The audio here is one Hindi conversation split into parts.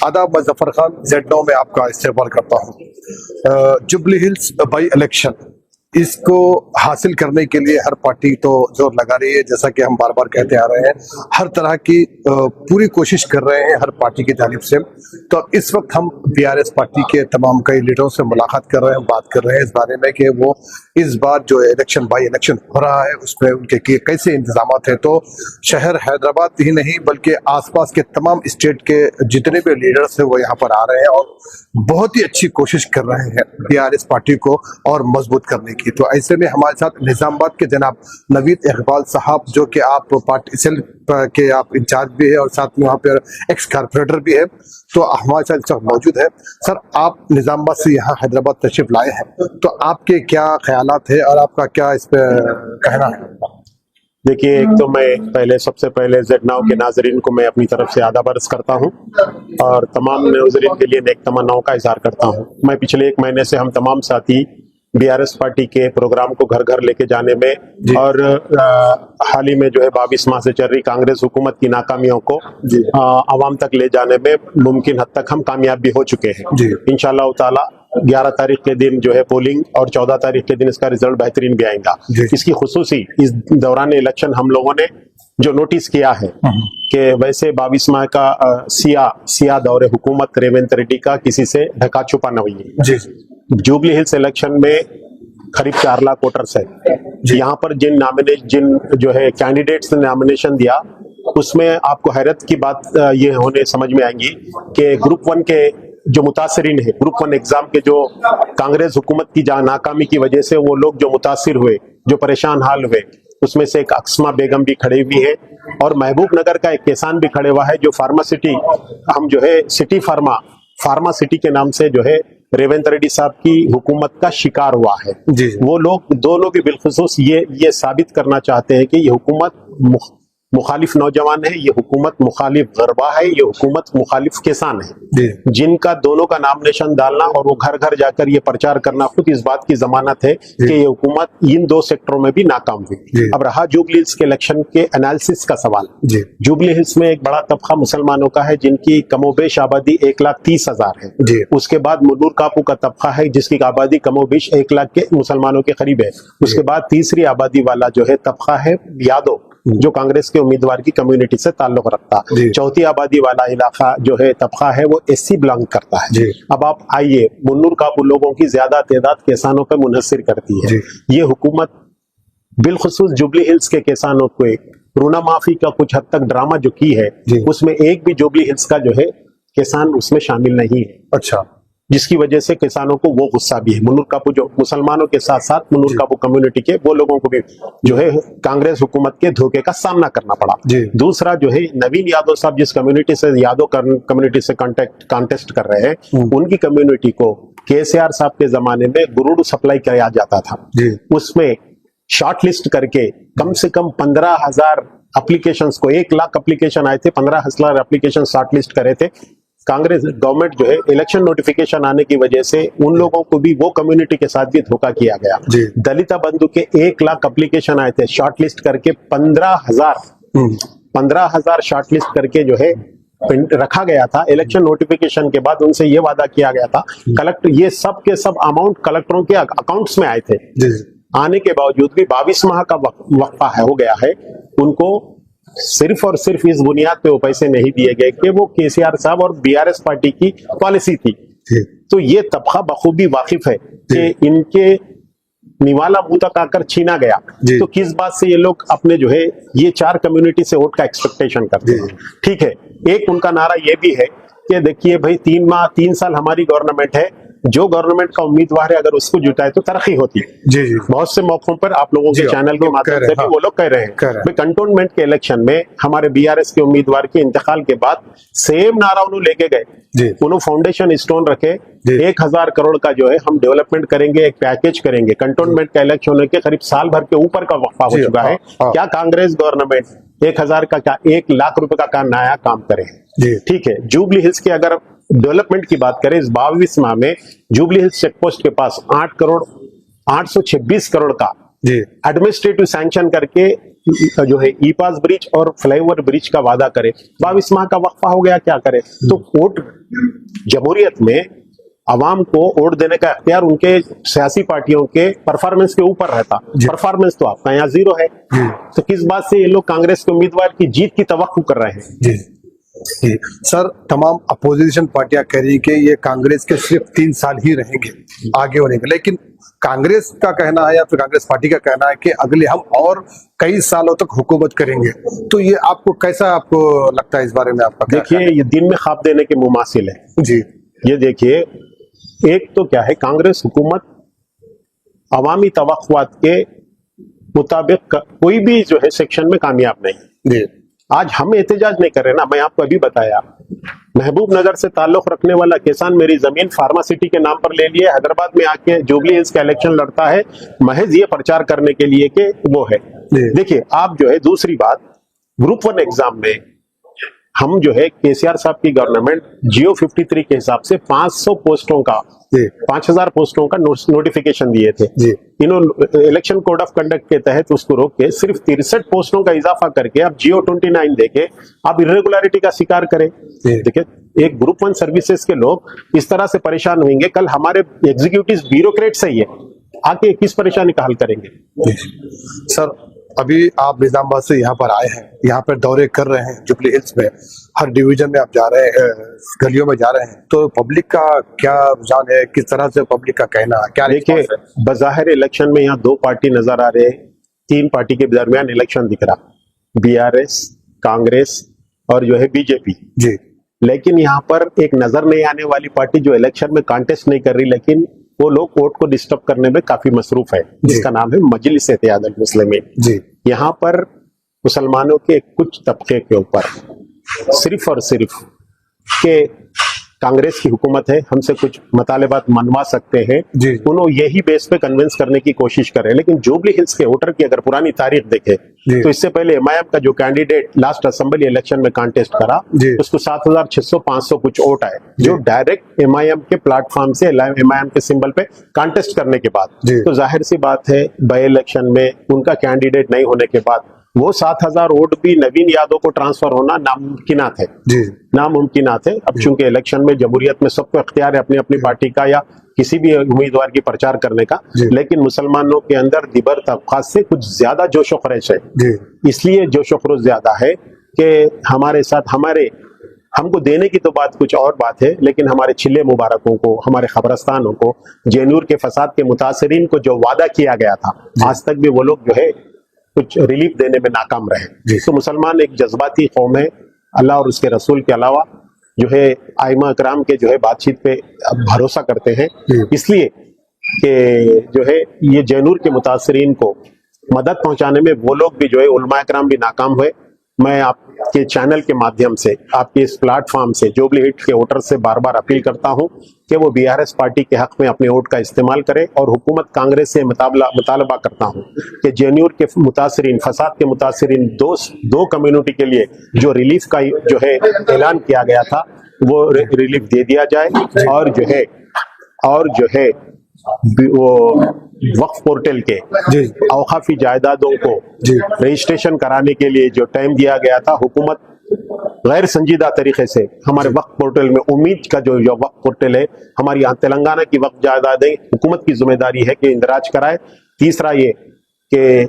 आदाब, मैं जफर खान Z9 में आपका इस्तेमाल करता हूँ। जुबली हिल्स बाई इलेक्शन इसको हासिल करने के लिए हर पार्टी तो जोर लगा रही है, जैसा कि हम बार बार कहते आ रहे हैं। हर तरह की पूरी कोशिश कर रहे हैं हर पार्टी की जानिब से। तो इस वक्त हम BRS पार्टी के तमाम कई लीडरों से मुलाकात कर रहे हैं, बात कर रहे हैं इस बारे में कि वो इस बार जो इलेक्शन बाई इलेक्शन हो रहा है उसमें उनके कैसे इंतजाम हैं। तो शहर हैदराबाद ही नहीं बल्कि आसपास के तमाम स्टेट के जितने भी लीडर्स हैं वो यहाँ पर आ रहे हैं और बहुत ही अच्छी कोशिश कर रहे हैं BRS पार्टी को और मजबूत करने की। तो ऐसे में हमारे साथ निजामाबाद के जनाब नवीद इकबाल साहब, जो कि आप पार्टी सेल के आप इंचार्ज भी है और साथ में वहाँ पर एक्स कारपोरेटर भी है, तो हमारे साथ इस वक्त मौजूद है। सर, आप निजामाबाद से यहाँ हैदराबाद तशरीफ लाए हैं, तो आपके क्या ख्यालात है और आपका क्या इस पे कहना है? देखिए, एक तो मैं सबसे पहले Z9 के नाजरीन को मैं अपनी तरफ से आदाब अर्ज करता हूं और तमाम नाजरीन के लिए नेक तमन्नाओं का इजहार करता हूं। मैं पिछले 1 महीने से हम तमाम साथी BRS पार्टी के प्रोग्राम को घर घर लेके जाने में और हाल ही में जो है 22 माह से चल रही कांग्रेस हुकूमत की नाकामियों को आवाम तक ले जाने में मुमकिन हद तक हम कामयाब भी हो चुके हैं। इंशाअल्लाह ताला 11 तारीख के दिन जो है पोलिंग और 14 तारीख के दिन इसका रिजल्ट बेहतरीन भी आएगा। इसकी खुसूसी इस दौरान इलेक्शन हम लोगों ने जो नोटिस किया है कि वैसे 22 माह का सिया दौरे हुकूमत रेवंत रेड्डी का किसी से ढका छुपा न हुई है। जुबली हिल्स इलेक्शन में करीब 4 लाख वोटर्स है। यहाँ पर जिन जो है कैंडिडेट्स ने नॉमिनेशन दिया उसमें आपको हैरत की बात ये होने समझ में आएंगी कि ग्रुप 1 के जो मुतासरीन है, ग्रुप 1 एग्जाम के जो कांग्रेस हुकूमत की नाकामी की वजह से वो लोग जो मुतासिर हुए, जो परेशान हाल हुए, उसमें से एक अक्समा बेगम भी खड़ी हुई है और महबूब नगर का एक किसान भी खड़े हुआ है जो फार्मासिटी हम जो है सिटी फार्मा सिटी के नाम से जो है रेवंत रेड्डी साहब की हुकूमत का शिकार हुआ है। वो लोग दोनों भी बिलखुसूस ये साबित करना चाहते हैं कि ये हुकूमत मुखालिफ नौजवान है, ये हुकूमत मुखालिफ गरबा है, ये हुकूमत मुखालिफ किसान है, जिनका दोनों का नामिनेशन डालना और वो घर घर जाकर ये प्रचार करना खुद इस बात की जमानत है कि ये हुकूमत इन 2 सेक्टरों में भी नाकाम हुई। अब रहा जुबली हिल्स के इलेक्शन के एनालिसिस का सवाल। जुबली हिल्स में एक बड़ा तबका मुसलमानों का है जिनकी कमोबेश आबादी 1,30,000 है। उसके बाद मुन्नूर कापू का तबका है जिसकी आबादी कमोबेश 1 लाख के मुसलमानों के करीब है। उसके बाद तीसरी आबादी वाला जो है तबका है यादव, जो कांग्रेस के उम्मीदवार की कम्युनिटी से ताल्लुक रखता है। चौथी आबादी वाला इलाका जो है तबका है वो SC बिलोंग करता है। अब आप आइए, मुन्नूर कापू लोगों की ज्यादा तादाद किसानों पर मुनहसर करती है। ये हुकूमत बिलखुसूस जुबली हिल्स के किसानों को ऋण माफी का कुछ हद तक ड्रामा जो की है उसमें एक भी जुबली हिल्स का जो है किसान उसमें शामिल नहीं है। अच्छा, जिसकी वजह से किसानों को वो गुस्सा भी है। मुन्नूर कापू जो मुसलमानों के साथ साथ मुन्नूर कापू कम्युनिटी के वो लोगों को भी जो है कांग्रेस हुकूमत के धोखे का सामना करना पड़ा। दूसरा जो है नवीन यादव साहब जिस कम्युनिटी से कॉन्टेस्ट कर रहे हैं उनकी कम्युनिटी को KCR साहब के जमाने में गुरुड़ सप्लाई किया जाता था। उसमें शॉर्ट लिस्ट करके कम से कम 15,000 एप्लीकेशंस को 1 लाख एप्लीकेशन आए थे, 15,000 एप्लीकेशन शॉर्ट लिस्ट करे थे। कांग्रेस गवर्नमेंट जो है इलेक्शन नोटिफिकेशन आने की वजह से उन लोगों को भी वो कम्युनिटी के साथ भी धोखा किया गया। दलिता बंधु के 1 लाख एप्लीकेशन आए थे, शॉर्टलिस्ट करके 15,000 शॉर्टलिस्ट करके जो है रखा गया था। इलेक्शन नोटिफिकेशन के बाद उनसे ये वादा किया गया था कलेक्टर, ये सब के सब अमाउंट कलेक्टरों के अकाउंट्स में आए थे। आने के बावजूद भी 22 माह का वक्फा हो गया है, उनको सिर्फ और सिर्फ इस बुनियाद पे वो पैसे नहीं दिए गए कि वो KCR साहब और BRS पार्टी की पॉलिसी थी। तो ये तबका बखूबी वाकिफ है कि इनके निवाला मुंह तक आकर छीना गया। तो किस बात से ये लोग अपने जो है ये 4 कम्युनिटी से वोट का एक्सपेक्टेशन करते हैं। ठीक है, एक उनका नारा ये भी है कि देखिए भाई 3 साल हमारी गवर्नमेंट है, जो गवर्नमेंट का उम्मीदवार है अगर उसको जुटाए तो तरक्की होती है। बहुत से मौकों पर आप लोगों के चैनल के माध्यम से भी वो लोग कह रहे हैं। कंटोनमेंट के इलेक्शन में हमारे BRS के उम्मीदवार के इंतकाल के बाद सेम नारा उन्होंने लेके गए, उन्होंने फाउंडेशन स्टोन रखे, 1,000 करोड़ का जो है हम डेवलपमेंट करेंगे, एक पैकेज करेंगे। कंटोनमेंट का इलेक्शन होने के करीब साल भर के ऊपर का वक्फा हो चुका है। क्या कांग्रेस गवर्नमेंट 1,000 का क्या 1 लाख रुपए का नया काम करे? ठीक है, जुबली हिल्स के अगर डेवलपमेंट की बात करें, इस 22 माह में जुबली हिल्स चेक पोस्ट के पास 8 करोड़ 826 करोड़ का एडमिनिस्ट्रेटिव सैंक्शन करके जो है ई पास ब्रिज और फ्लाईओवर ब्रिज का वादा करे, 22 माह का वक्फा हो गया, क्या करे? तो वोट जमहूरियत में अवाम को वोट देने का अख्तियार उनके सियासी पार्टियों के परफॉर्मेंस के ऊपर रहता। परफॉर्मेंस तो आपका यहाँ जीरो है, तो किस बात से ये लोग कांग्रेस के उम्मीदवार की जीत की तवक्कुह कर रहे हैं? जी जी सर, तमाम अपोजिशन पार्टियां कह रही कि ये कांग्रेस के सिर्फ 3 साल ही रहेंगे आगे होने के, लेकिन कांग्रेस का कहना है या फिर कांग्रेस पार्टी का कहना है कि अगले हम और कई सालों तक हुकूमत करेंगे। तो ये आपको कैसा आपको लगता है इस बारे में? आपका देखिए, ये दिन में ख्वाब देने के मुमासिल है जी। ये देखिए, एक तो क्या है, कांग्रेस हुकूमत अवामी तवक्कुआत के मुताबिक कोई भी जो है सेक्शन में कामयाब नहीं जी। आज हम एहतजाज नहीं कर रहे ना, मैं आपको अभी बताया, महबूब नगर से ताल्लुक रखने वाला किसान मेरी जमीन फार्मासिटी के नाम पर ले लिए, हैदराबाद में आके जुबली हिल्स का इलेक्शन लड़ता है महज ये प्रचार करने के लिए कि वो है। देखिए आप जो है, दूसरी बात, ग्रुप 1 एग्जाम में हम जो है केसीआर साहब की गवर्नमेंट जियो 53 के हिसाब से 500 पोस्टों का 5000 पोस्टों का नोटिफिकेशन दिए थे। इन्होंने इलेक्शन कोड ऑफ कंडक्ट के तहत उसको रोक के सिर्फ 63 पोस्टों का इजाफा करके अब जियो 29 देके आप इरेगुलरिटी का शिकार करें। देखिए, एक ग्रुप 1 सर्विसेज के लोग इस तरह से परेशान होंगे, कल हमारे एग्जीक्यूटिव ब्यूरोक्रेट सही है, आके किस परेशानी का हल करेंगे? सर, अभी आप निजामाबाद से यहाँ पर आए हैं, यहाँ पर दौरे कर रहे हैं जुबली हिल्स में, हर डिवीजन में आप जा रहे हैं, गलियों में जा रहे हैं, तो पब्लिक का क्या रुझान है? किस तरह से पब्लिक का कहना है? क्या देखिए, बज़ाहिर इलेक्शन में यहाँ 2 पार्टी नजर आ रहे हैं, 3 पार्टी के दरमियान इलेक्शन दिख रहा, बीआरएस, कांग्रेस और जो है बीजेपी जी। लेकिन यहाँ पर एक नजर नहीं आने वाली पार्टी जो इलेक्शन में कॉन्टेस्ट नहीं कर रही, लेकिन वो लोग वोट को डिस्टर्ब करने में काफी मसरूफ है, जिसका नाम है मजलिस इत्तेहादुल मुस्लिमीन जी। यहाँ पर मुसलमानों के कुछ तबके के ऊपर सिर्फ और सिर्फ के कांग्रेस की हुकूमत है, हमसे कुछ मुतालिबात मनवा सकते हैं, उन्होंने यही बेस पे कन्विंस करने की कोशिश करे। लेकिन जुबली हिल्स के वोटर की अगर पुरानी तारीख देखे तो इससे पहले एमआईएम का जो कैंडिडेट लास्ट असेंबली इलेक्शन में कॉन्टेस्ट करा उसको 7600-500 कुछ वोट आए, जो डायरेक्ट एमआईएम के प्लेटफॉर्म से एमआईएम के सिंबल पे कॉन्टेस्ट करने के बाद, तो जाहिर सी बात है बाई इलेक्शन में उनका कैंडिडेट नहीं होने के बाद वो 7000 वोट भी नवीन यादव को ट्रांसफर होना नामुमकिनात है, नामुमकिनात है। अब चूंकि इलेक्शन में जमहूरियत में सबको इख्तियार है अपनी अपनी पार्टी का या किसी भी उम्मीदवार की प्रचार करने का, लेकिन मुसलमानों के अंदर दिबर तबका से कुछ ज्यादा जोश खरोश है। इसलिए जोश खरोश ज्यादा है कि हमारे साथ हमको देने की तो बात कुछ और बात है, लेकिन हमारे छिल्ले मुबारकों को, हमारे खबरस्तानों को, जेनूर के फसाद के मुतासरीन को जो वादा किया गया था आज तक भी वो लोग जो है कुछ रिलीफ देने में नाकाम रहे। तो मुसलमान एक जज्बाती कौम है, अल्लाह और उसके रसूल के अलावा जो है आइमा अकराम के जो है बातचीत पे भरोसा करते हैं, इसलिए कि जो है ये जैनूर के मुतासरीन को मदद पहुंचाने में वो लोग भी जो है उलमा अकराम भी नाकाम हुए। मैं आपके चैनल के माध्यम से, आपके इस प्लेटफॉर्म से जुबली हिल्स के वोटर से बार बार अपील करता हूं कि वो बीआरएस पार्टी के हक में अपने वोट का इस्तेमाल करें और हुकूमत कांग्रेस से मुतालबा करता हूं कि जेन्यूर के मुतासरीन, फसाद के मुतासरीन दो कम्युनिटी के लिए जो रिलीफ का जो है ऐलान किया गया था वो रिलीफ दे दिया जाए, और जो है वो वक्फ पोर्टल के औकाफी जायदादों को रजिस्ट्रेशन कराने के लिए जो टाइम दिया गया था, हुकूमत गैर संजीदा तरीके से हमारे वक्फ पोर्टल में, उम्मीद का जो वक्फ पोर्टल है, हमारी यहाँ तेलंगाना की वक्फ जायदादें हुकूमत की जिम्मेदारी है कि इंदराज कराए। तीसरा ये कि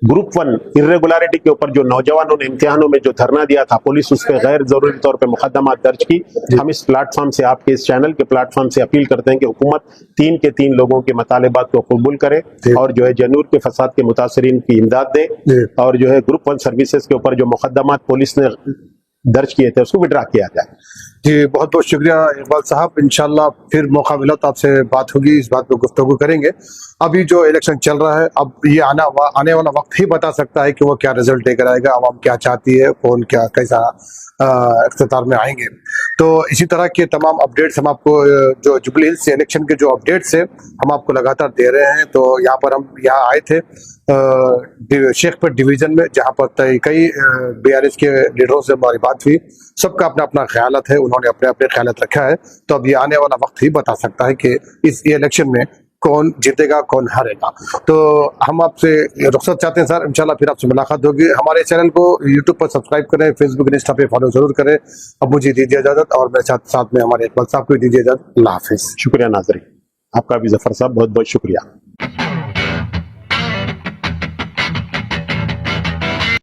ग्रुप 1 इर्रेगुलरिटी के ऊपर जो नौजवानों ने इम्तिहानों में जो धरना दिया था, पुलिस उस पर गैर जरूरी तौर पे मुकदमा दर्ज की। हम इस प्लेटफॉर्म से, आपके इस चैनल के प्लेटफॉर्म से अपील करते हैं कि हुकूमत 3 के 3 लोगों के मुतालिबात को कबूल करे और जो है जनूर के फसाद के मुतासरीन की इमदाद दे, और जो है ग्रुप 1 सर्विसेज के ऊपर जो मुकदमा पुलिस ने दर्ज किए थे उसको विड्रा किया जाए। जी, बहुत बहुत शुक्रिया इकबाल साहब। इंशाल्लाह फिर मौका मिला तो आपसे बात होगी, इस बात पे गुफ्तगू करेंगे। अभी जो इलेक्शन चल रहा है, अब ये आने वाला वक्त ही बता सकता है कि वो क्या रिजल्ट लेकर आएगा, आवाम क्या चाहती है, कौन क्या कैसा इख्तियार में आएंगे। तो इसी तरह के तमाम अपडेट्स हम आपको, जो जुबली हिल्स इलेक्शन के जो अपडेट्स है, हम आपको लगातार दे रहे हैं। तो यहाँ पर हम आए थे शेखपुर डिवीजन में, जहाँ पर कई बीआरएस के लीडरों से हमारी बात हुई, सबका अपना अपना ख्यालत है, उन्होंने अपने अपने ख्यालत रखा है। तो अब ये आने वाला वक्त ही बता सकता है कि इस इलेक्शन में कौन जीतेगा कौन हारेगा। तो हम आपसे रुखसत चाहते हैं सर, इंशाल्लाह फिर आपसे मुलाकात होगी। हमारे चैनल को यूट्यूब पर सब्सक्राइब करें, फेसबुक इंस्टा पे फॉलो जरूर करें। अब मुझे दीजिए इजाजत और मेरे साथ में हमारे इकबाल साहब को दीजिए इजाजत। अल्लाह हाफिज। शुक्रिया नाजरीन, आपका भी जफर साहब बहुत बहुत शुक्रिया।